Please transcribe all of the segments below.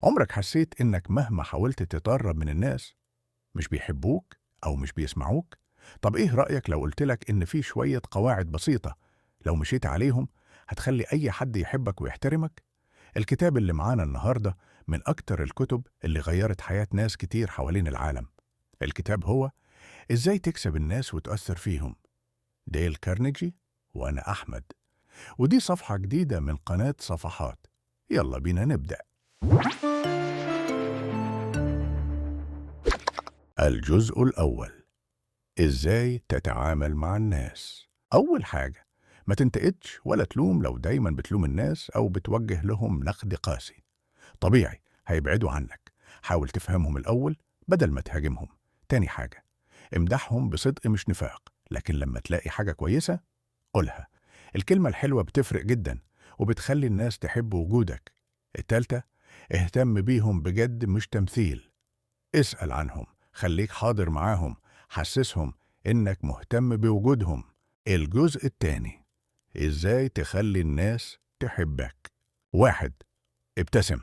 عمرك حسيت إنك مهما حاولت تتقرب من الناس مش بيحبوك أو مش بيسمعوك؟ طب إيه رأيك لو قلتلك إن في شوية قواعد بسيطة لو مشيت عليهم هتخلي أي حد يحبك ويحترمك؟ الكتاب اللي معانا النهاردة من أكتر الكتب اللي غيرت حياة ناس كتير حوالين العالم. الكتاب هو إزاي تكسب الناس وتأثر فيهم، ديل كارنيجي وأنا أحمد. ودي صفحة جديدة من قناة صفحات. يلا بينا نبدأ. الجزء الأول: إزاي تتعامل مع الناس. أول حاجة، ما تنتقدش ولا تلوم. لو دايما بتلوم الناس أو بتوجه لهم نقد قاسي طبيعي هيبعدوا عنك. حاول تفهمهم الأول بدل ما تهاجمهم. تاني حاجة، امدحهم بصدق مش نفاق، لكن لما تلاقي حاجة كويسة قولها. الكلمة الحلوة بتفرق جدا وبتخلي الناس تحب وجودك. التالتة، اهتم بيهم بجد مش تمثيل. اسأل عنهم، خليك حاضر معاهم، حسسهم إنك مهتم بوجودهم. الجزء التاني: إزاي تخلي الناس تحبك. واحد، ابتسم.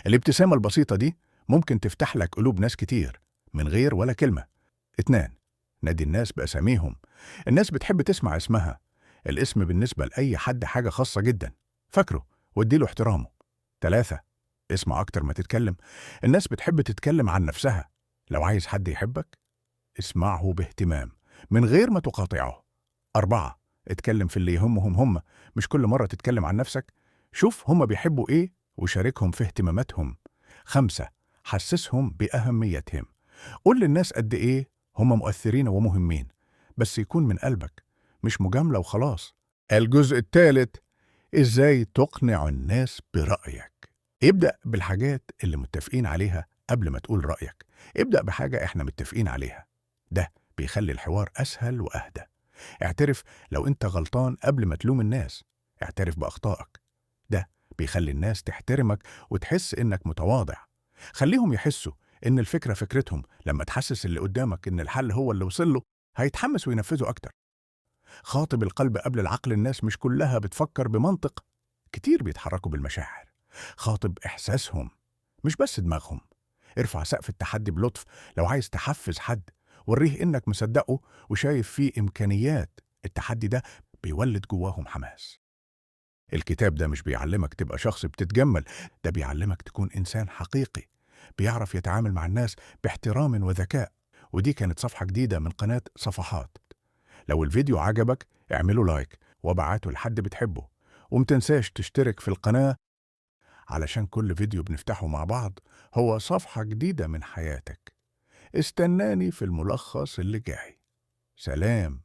الابتسامة البسيطة دي ممكن تفتح لك قلوب ناس كتير من غير ولا كلمة. اتنين، نادي الناس بأساميهم. الناس بتحب تسمع اسمها. الاسم بالنسبة لأي حد حاجة خاصة جدا، فاكره واديله احترامه. تلاتة، اسمع أكتر ما تتكلم. الناس بتحب تتكلم عن نفسها. لو عايز حد يحبك اسمعه باهتمام من غير ما تقاطعه. أربعة، اتكلم في اللي يهمهم هم، مش كل مرة تتكلم عن نفسك. شوف هم بيحبوا إيه وشاركهم في اهتماماتهم. خمسة، حسسهم بأهميتهم. قول للناس قد إيه هم مؤثرين ومهمين، بس يكون من قلبك مش مجاملة وخلاص. الجزء الثالث: إزاي تقنع الناس برأيك. ابدأ بالحاجات اللي متفقين عليها قبل ما تقول رأيك. ابدأ بحاجة إحنا متفقين عليها، ده بيخلي الحوار أسهل وأهدى. اعترف لو أنت غلطان قبل ما تلوم الناس. اعترف بأخطائك، ده بيخلي الناس تحترمك وتحس إنك متواضع. خليهم يحسوا إن الفكرة فكرتهم. لما تحسس اللي قدامك إن الحل هو اللي وصل له هيتحمس وينفذه أكتر. خاطب القلب قبل العقل. الناس مش كلها بتفكر بمنطق، كتير بيتحركوا بالمشاعر. خاطب إحساسهم مش بس دماغهم. ارفع سقف التحدي بلطف. لو عايز تحفز حد وريه إنك مصدقه وشايف فيه إمكانيات. التحدي ده بيولد جواهم حماس. الكتاب ده مش بيعلمك تبقى شخص بتتجمل، ده بيعلمك تكون إنسان حقيقي بيعرف يتعامل مع الناس باحترام وذكاء. ودي كانت صفحة جديدة من قناة صفحات. لو الفيديو عجبك اعمله لايك وابعته لحد بتحبه، ومتنساش تشترك في القناة علشان كل فيديو بنفتحه مع بعض هو صفحة جديدة من حياتك. استناني في الملخص اللي جاي. سلام.